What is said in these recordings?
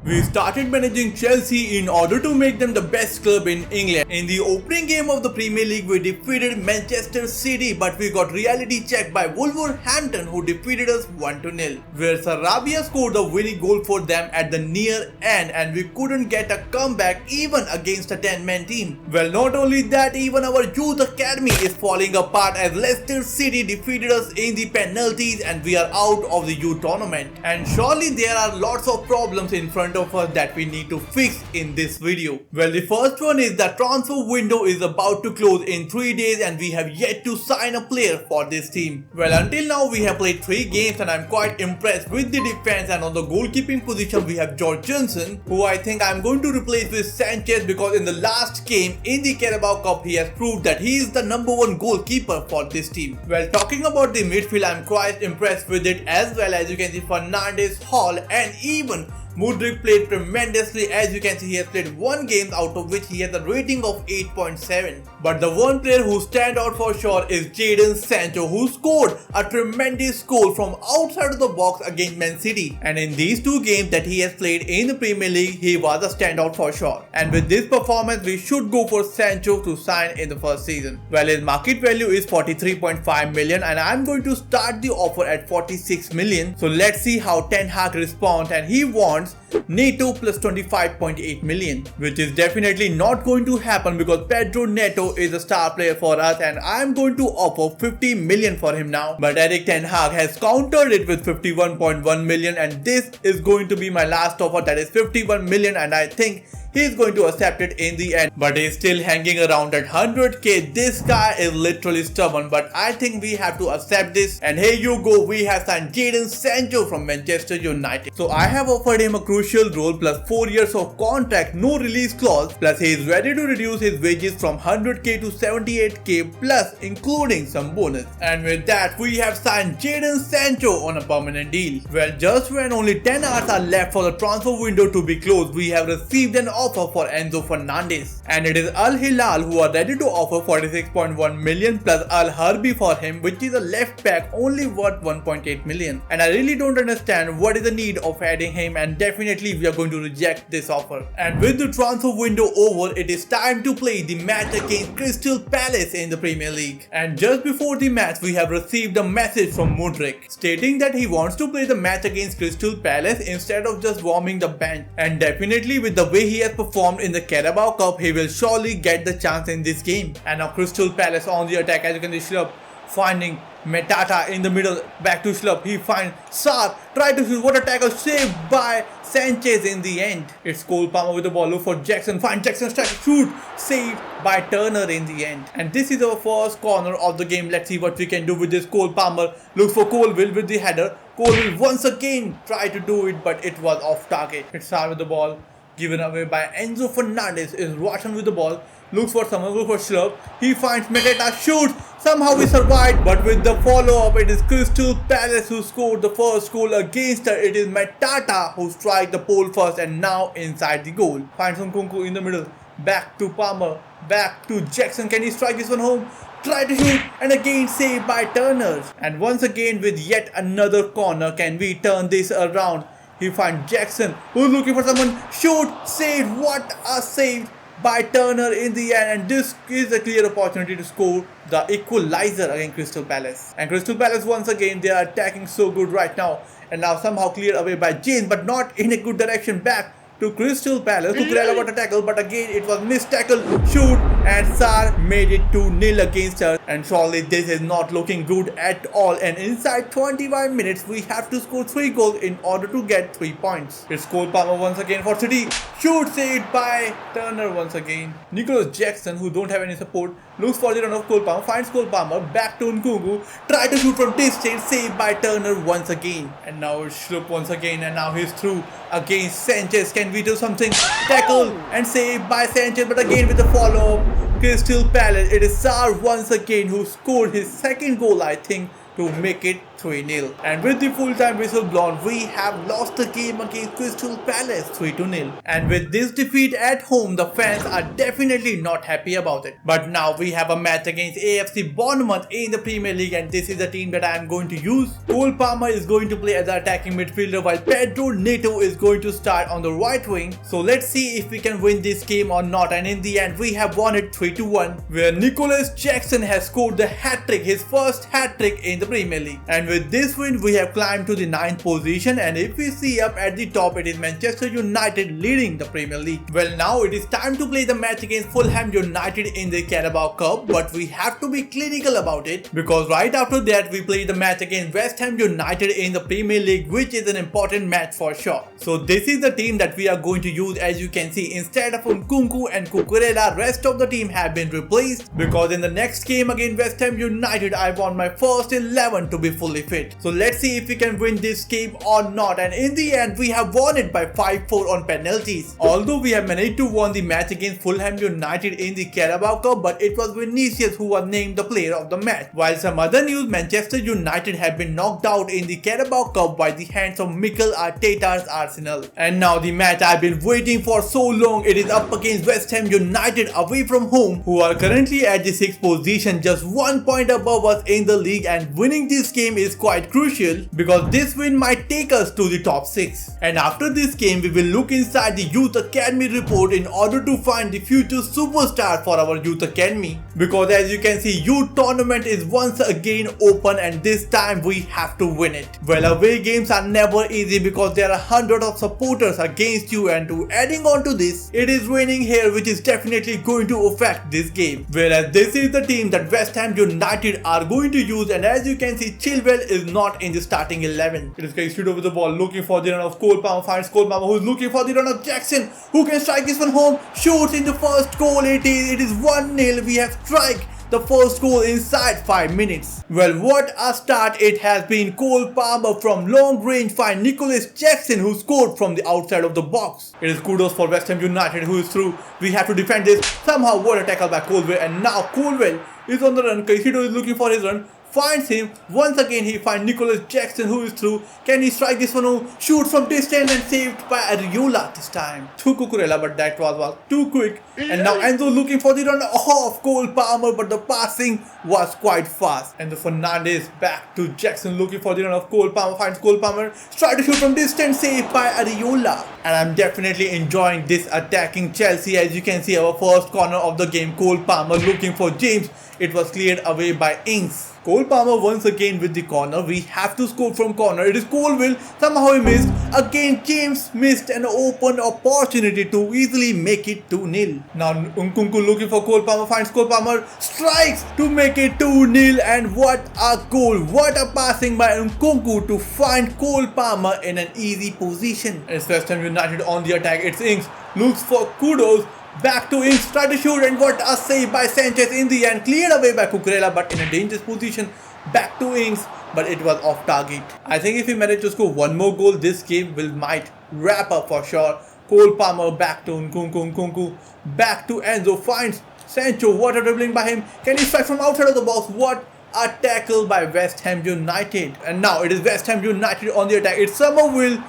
We started managing Chelsea in order to make them the best club in England. In the opening game of the Premier League, we defeated Manchester City, but we got reality checked by Wolverhampton, who defeated us 1-0, where Sarabia scored the winning goal for them at the near end, and we couldn't get a comeback even against a 10-man team. Well, not only that, even our youth academy is falling apart as Leicester City defeated us in the penalties and we are out of the youth tournament. And surely there are lots of problems in front of us that we need to fix in this video. Well, the first one is the transfer window is about to close in 3 days and we have yet to sign a player for this team. Well, until now we have played 3 games and I'm quite impressed with the defense, and on the goalkeeping position we have George Johnson, who I think I'm going to replace with Sancho, because in the last game in the Carabao Cup he has proved that he is the #1 goalkeeper for this team. Well, talking about the midfield, I'm quite impressed with it as well. As you can see, Fernandes, Hall and even Mudryk played tremendously. As you can see, he has played 1 game out of which he has a rating of 8.7. But the one player who stands out for sure is Jadon Sancho, who scored a tremendous goal from outside of the box against Man City. And in these 2 games that he has played in the Premier League, he was a standout for sure. And with this performance, we should go for Sancho to sign in the first season. Well, his market value is 43.5 million and I'm going to start the offer at 46 million. So let's see how Ten Hag responds, and he wants Neto plus 25.8 million, which is definitely not going to happen because Pedro Neto is a star player for us and I am going to offer 50 million for him now. But Erik Ten Hag has countered it with 51.1 million and this is going to be my last offer, that is 51 million, and I think he's going to accept it in the end, but he's still hanging around at 100k. This guy is literally stubborn, but I think we have to accept this. And here you go, we have signed Jadon Sancho from Manchester United. So I have offered him a crucial role plus 4 years of contract, no release clause, plus he is ready to reduce his wages from 100k to 78k plus including some bonus. And with that, we have signed Jadon Sancho on a permanent deal. Well, just when only 10 hours are left for the transfer window to be closed, we have received an offer for Enzo Fernandez, and it is Al Hilal who are ready to offer 46.1 million plus Al Harbi for him, which is a left back only worth 1.8 million. And I really don't understand what is the need of adding him, and definitely we are going to reject this offer. And with the transfer window over, it is time to play the match against Crystal Palace in the Premier League. And just before the match, we have received a message from Mudryk stating that he wants to play the match against Crystal Palace instead of just warming the bench. And definitely with the way he has performed in the Carabao Cup, he will surely get the chance in this game. And now Crystal Palace on the attack, as you can see, Schlupp finding Metata in the middle, back to Schlupp, he finds Sarr, try to shoot, what a tackle, saved by Sanchez in the end. It's Cole Palmer with the ball, look for Jackson, find Jackson, strike, shoot, saved by Turner in the end. And this is our first corner of the game. Let's see what we can do with this. Cole Palmer looks for Colville with the header. Colville once again try to do it, but it was off target. It's Sarr with the ball, given away by Enzo Fernandez. Is Russian with the ball, looks for someone, looks for Schlupp, he finds Meteta, shoots, somehow we survived, but with the follow-up, it is Crystal Palace who scored the first goal against her. It is Metata who strike the pole first and now inside the goal. Finds Nkunku in the middle, back to Palmer, back to Jackson, can he strike this one home? Try to shoot and again saved by Turner. And once again with yet another corner, can we turn this around? He finds Jackson, who's looking for someone, shoot, saved, what a save by Turner in the end, and this is a clear opportunity to score the equalizer against Crystal Palace. And Crystal Palace once again, they are attacking so good right now, and now somehow cleared away by James, but not in a good direction, back to Crystal Palace. Cucurella got a tackle, but again it was missed tackle, shoot, and Sarr made it 2-0 against her. And surely this is not looking good at all, and inside 25 minutes we have to score 3 goals in order to get 3 points. It's Cole Palmer once again for City, shoot, saved by Turner once again. Nicholas Jackson, who don't have any support, looks for the run of Cole Palmer, finds Cole Palmer, back to Nkunku, try to shoot from distance, saved by Turner once again. And now it's Schlupp once again, and now he's through against Sanchez. Can we do something? Tackle and saved by Sanchez, but again with the follow-up, Crystal Palace, it is Sarr once again who scored his second goal, I think, to make it 3-0. And with the full-time whistle blown, we have lost the game against Crystal Palace 3-0. And with this defeat at home, the fans are definitely not happy about it. But now we have a match against AFC Bournemouth in the Premier League, and this is the team that I am going to use. Cole Palmer is going to play as an attacking midfielder while Pedro Neto is going to start on the right wing. So let's see if we can win this game or not, and in the end we have won it 3-1, where Nicholas Jackson has scored the hat-trick, his first hat-trick in the Premier League. And with this win we have climbed to the 9th position, and if we see up at the top, it is Manchester United leading the Premier League. Well, now it is time to play the match against Fulham United in the Carabao Cup, but we have to be clinical about it because right after that we play the match against West Ham United in the Premier League, which is an important match for sure. So this is the team that we are going to use. As you can see, instead of Nkunku and Cucurella, rest of the team have been replaced because in the next game against West Ham United I want my first 11 to be fully fit. So let's see if we can win this game or not, and in the end we have won it by 5-4 on penalties. Although we have managed to win the match against Fulham United in the Carabao Cup, but it was Vinicius who was named the player of the match. While some other news, Manchester United have been knocked out in the Carabao Cup by the hands of Mikel Arteta's Arsenal. And now the match I've been waiting for so long, it is up against West Ham United away from home, who are currently at the 6th position, just 1 point above us in the league, and winning this game is quite crucial because this win might take us to the top 6. And after this game we will look inside the Youth Academy report in order to find the future superstar for our Youth Academy, because as you can see, youth tournament is once again open and this time we have to win it. Well, away games are never easy because there are hundreds of supporters against you, and to adding on to this, it is raining here, which is definitely going to affect this game. Whereas this is the team that West Ham United are going to use, and as you can see, Chilwell is not in the starting 11. It is going straight over the ball, looking for the run of Cole Palmer, finds Cole Palmer, who is looking for the run of Jackson, who can strike this one home, shoots in the first goal. It is 1-0. We have strike the first goal inside 5 minutes. Well, what a start it has been. Cole Palmer from long range find Nicholas Jackson, who scored from the outside of the box. It is kudos for West Ham United, who is through. We have to defend this. Somehow what a tackle by Colwell, and now Colwell is on the run. Caicedo is looking for his run, finds him. Once again he finds Nicholas Jackson, who is through. Can he strike this one home? Shoots from distance and saved by Areola this time. To Cucurella, but that was too quick. And now Enzo looking for the run off Cole Palmer, but the passing was quite fast. And the Fernandes back to Jackson, looking for the run of Cole Palmer, finds Cole Palmer, try to shoot from distance, saved by Areola. And I'm definitely enjoying this attacking Chelsea. As you can see, our first corner of the game, Cole Palmer looking for James. It was cleared away by Ings. Cole Palmer once again with the corner. We have to score from corner. It is Colwell. Somehow he missed. Again James missed an open opportunity to easily make it 2-0. Now Nkunku looking for Cole Palmer, finds Cole Palmer, strikes to make it 2-0. And what a goal. What a passing by Nkunku to find Cole Palmer in an easy position. It's West Ham United on the attack. It's Ings. Looks for Kudos. Back to Ings, try to shoot, and what a save by Sanchez in the end, cleared away by Cucurella, but in a dangerous position. Back to Ings, but it was off target. I think if we manage to score one more goal, this game might wrap up for sure. Cole Palmer back to Nkunku, back to Enzo, finds Sancho, what a dribbling by him. Can he strike from outside of the box? What a tackle by West Ham United. And now it is West Ham United on the attack. It's Somerville.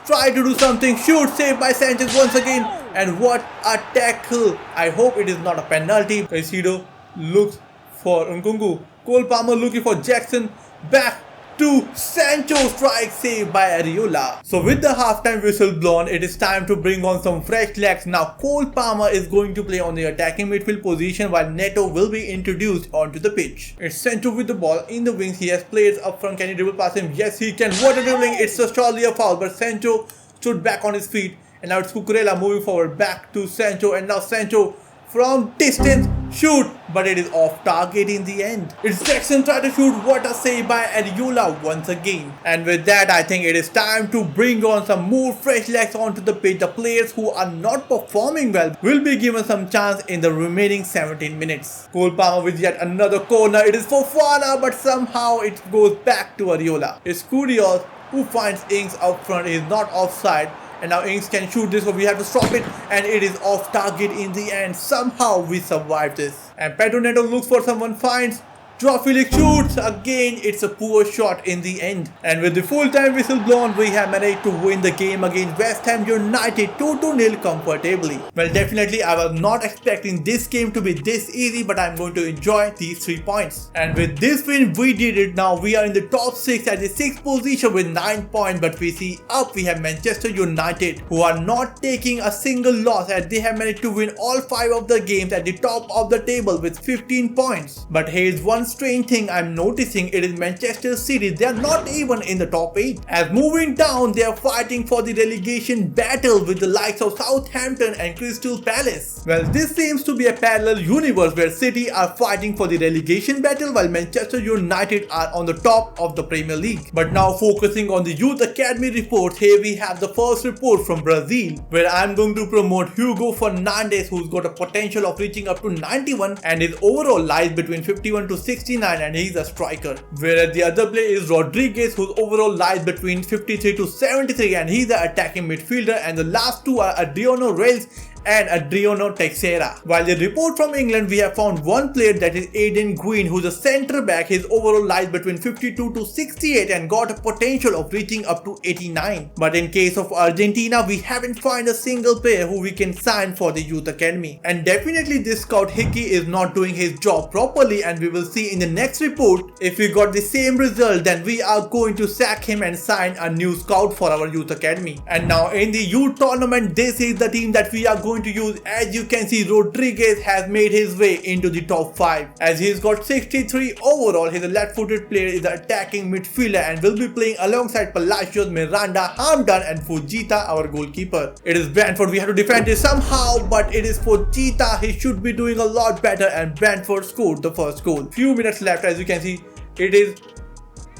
Try to do something, shoot, saved by Sanchez once again, and what a tackle. I hope it is not a penalty. Caicedo looks for Nkunku, Cole Palmer looking for Jackson, back to Sancho, strike saved by Areola. So with the halftime whistle blown, it is time to bring on some fresh legs. Now Cole Palmer is going to play on the attacking midfield position while Neto will be introduced onto the pitch. It's Sancho with the ball in the wings. He has players up front. Can he dribble past him? Yes he can. What a dribbling. It's surely a foul, but Sancho stood back on his feet. And now it's Cucurella moving forward, back to Sancho, and now Sancho from distance, shoot, but it is off target in the end. It's Jackson trying to shoot, what a save by Areola once again. And with that, I think it is time to bring on some more fresh legs onto the pitch. The players who are not performing well will be given some chance in the remaining 17 minutes. Cole Palmer with yet another corner. It is Fofana, but somehow it goes back to Areola. It's Kudryavov who finds Ings up front. He is not offside. And now Ings can shoot this, but we have to stop it, and it is off target in the end. Somehow we survived this. And Pedro Neto looks for someone, finds Joao Felix shoots again. It's a poor shot in the end. And with the full-time whistle blown, we have managed to win the game against West Ham United 2-0 comfortably. Well, definitely I was not expecting this game to be this easy, but I'm going to enjoy these 3 points. And with this win, we did it. Now we are in the top 6 at the 6th position with 9 points, but we see up we have Manchester United, who are not taking a single loss as they have managed to win all 5 of the games at the top of the table with 15 points. But here's one strange thing I'm noticing, it is Manchester City. They are not even in the top 8. As moving down, they are fighting for the relegation battle with the likes of Southampton and Crystal Palace. Well, this seems to be a parallel universe where City are fighting for the relegation battle while Manchester United are on the top of the Premier League. But now focusing on the Youth Academy reports, here we have the first report from Brazil, where I'm going to promote Hugo Fernandes, who's got a potential of reaching up to 91 and his overall lies between 51 to 69 and he's a striker. Whereas the other player is Rodriguez, whose overall lies between 53 to 73 and he's an attacking midfielder, and the last two are Adriano Reis and Adriano Teixeira. While the report from England, we have found one player, that is Aiden Green, who's a centre back. His overall lies between 52 to 68 and got a potential of reaching up to 89. But in case of Argentina, we haven't found a single player who we can sign for the Youth Academy. And definitely this scout Hickey is not doing his job properly, and we will see in the next report if we got the same result, then we are going to sack him and sign a new scout for our Youth Academy. And now in the youth tournament, this is the team that we are going to use. As you can see, Rodriguez has made his way into the top 5 as he's got 63 overall. He's a left-footed player, is an attacking midfielder and will be playing alongside Palacios, Miranda, Hamdan and Fujita, our goalkeeper. It is Brentford, we have to defend it somehow, but it is Fujita. He should be doing a lot better, and Brentford scored the first goal. Few minutes left. As you can see, it is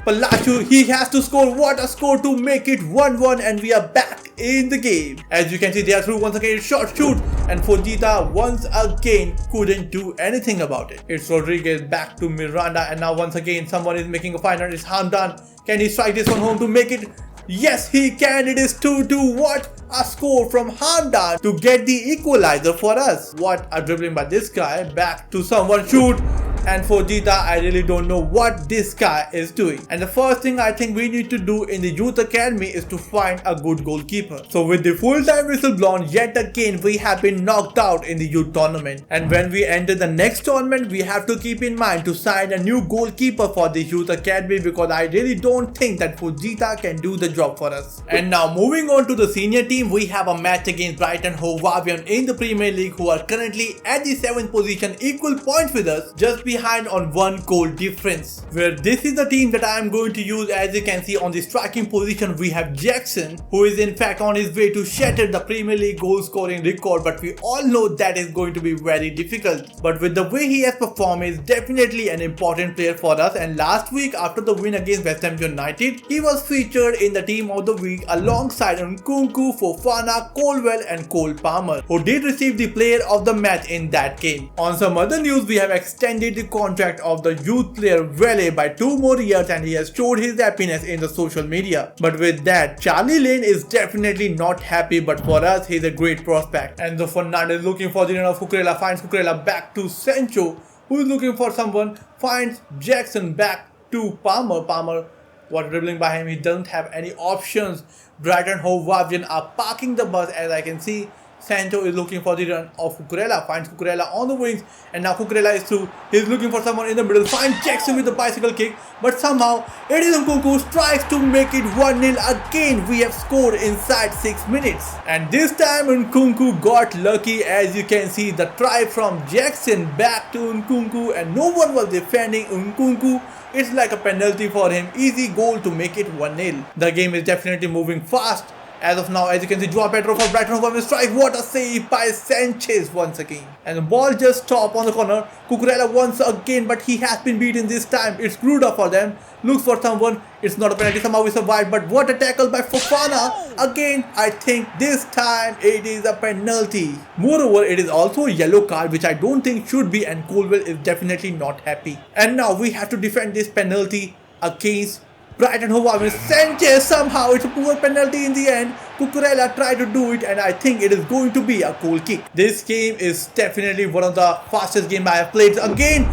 Palacios. He has to score. What a score to make it 1-1, and we are back in the game. As you can see, they are through once again. Short shoot, and Fujita once again couldn't do anything about it. It's Rodriguez back to Miranda, and now once again someone is making a final. It's Hamdan. Can he strike this one home to make it? Yes, he can. It is 2-2. What a score from Hamdan to get the equalizer for us. What a dribbling by this guy. Back to someone. Shoot. And Fujita, I really don't know what this guy is doing. And the first thing I think we need to do in the Youth Academy is to find a good goalkeeper. So with the full-time whistle blown, yet again we have been knocked out in the youth tournament. And when we enter the next tournament, we have to keep in mind to sign a new goalkeeper for the Youth Academy, because I really don't think that Fujita can do the job for us. And now moving on to the senior team, we have a match against Brighton Hove Albion in the Premier League, who are currently at the 7th position, equal points with us, just behind on 1 goal difference. Where this is the team that I am going to use. As you can see, on the striking position we have Jackson, who is in fact on his way to shatter the Premier League goal scoring record, but we all know that is going to be very difficult. But with the way he has performed, he is definitely an important player for us, and last week after the win against West Ham United, he was featured in the team of the week alongside Nkunku, Fofana, Colwell and Cole Palmer, who did receive the player of the match in that game. On some other news, we have extended the contract of the youth player Vele by 2 more years, and he has showed his happiness in the social media. But with that, Charlie Lane is definitely not happy, but for us he's a great prospect. And the Fernandes looking for the run of Cucurella, finds Cucurella back to Sancho, who is looking for someone, finds Jackson back to Palmer. Palmer, what dribbling by him, he doesn't have any options. Brighton Hove Albion are parking the bus. As I can see, Sancho is looking for the run of Cucurella, finds Cucurella on the wings, and now Cucurella is through. He's looking for someone in the middle, finds Jackson with the bicycle kick, but somehow it is Nkunku strikes to make it 1-0 again. We have scored inside 6 minutes, and this time Nkunku got lucky. As you can see, the try from Jackson back to Nkunku, and no one was defending Nkunku. It's like a penalty for him, easy goal to make it 1-0. The game is definitely moving fast. As of now, as you can see, Joao Pedro for Brighton Hove Albion strike. What a save by Sanchez once again. And the ball just stopped on the corner. Cucurella once again, but he has been beaten this time. It's screwed up for them. Looks for someone. It's not a penalty. Somehow we survived. But what a tackle by Fofana. Again, I think this time it is a penalty. Moreover, it is also a yellow card, which I don't think should be. And Colwell is definitely not happy. And now we have to defend this penalty against Brighton Hove Albion. Sanchez, somehow it's a poor penalty in the end. Cucurella tried to do it, and I think it is going to be a goal kick. This game is definitely one of the fastest games I have played. Again,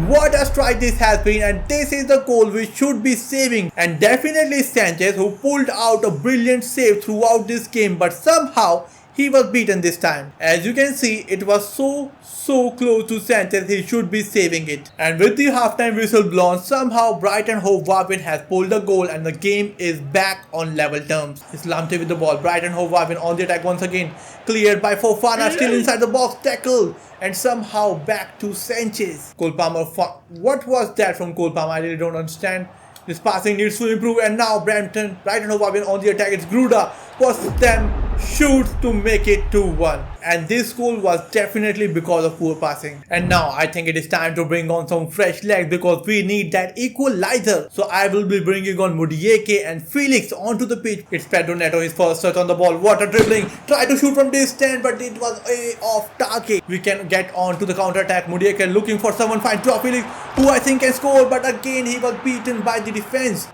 What a strike this has been, and this is the goal we should be saving. And definitely Sanchez, who pulled out a brilliant save throughout this game, but somehow he was beaten this time. As you can see, it was so close to Sanchez, he should be saving it. And with the halftime whistle blown, somehow Brighton Hove Albion has pulled the goal and the game is back on level terms. Islamte with the ball, Brighton Hove Albion on the attack once again, cleared by Fofana, still inside the box, tackle, and somehow back to Sanchez. Cole Palmer, what was that from Cole Palmer? I really don't understand. This passing needs to improve, and now Brighton Hove Albion on the attack. It's Gruda, puts them, shoots to make it 2-1. And this goal was definitely because of poor passing. And now I think it is time to bring on some fresh legs because we need that equalizer. So I will be bringing on Mudieke and Felix onto the pitch. It's Pedro Neto, his first touch on the ball. What a dribbling. Try to shoot from distance, but it was off target. We can get on to the counter attack. Mudieke looking for someone, finds Joao Felix, who I think can score, but again he was beaten by the defense.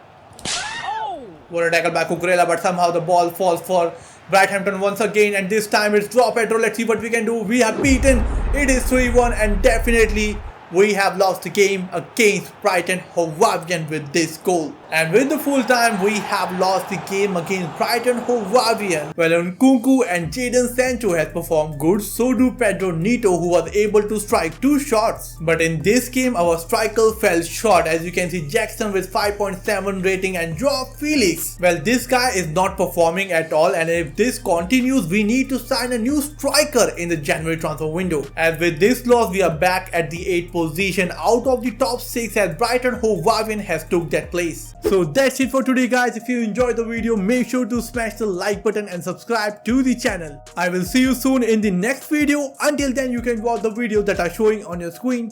What a tackle by Cucurella, but somehow the ball falls for Brighton once again, and this time it's Joao Pedro. Let's see what we can do. We have beaten. It is 3-1, and definitely we have lost the game against Brighton Hove Albion with this goal. And with the full time, we have lost the game against Brighton Hove Albion. Well, Nkunku and Jadon Sancho has performed good, so do Pedro Neto, who was able to strike 2 shots. But in this game, our striker fell short. As you can see, Jackson with 5.7 rating and Joao Felix, well, this guy is not performing at all, and if this continues, we need to sign a new striker in the January transfer window. As with this loss, we are back at the 8th position out of the top 6 as Brighton Hove Albion has took that place. So that's it for today, guys. If you enjoyed the video, make sure to smash the like button and subscribe to the channel. I will see you soon in the next video. Until then, you can watch the videos that are showing on your screen.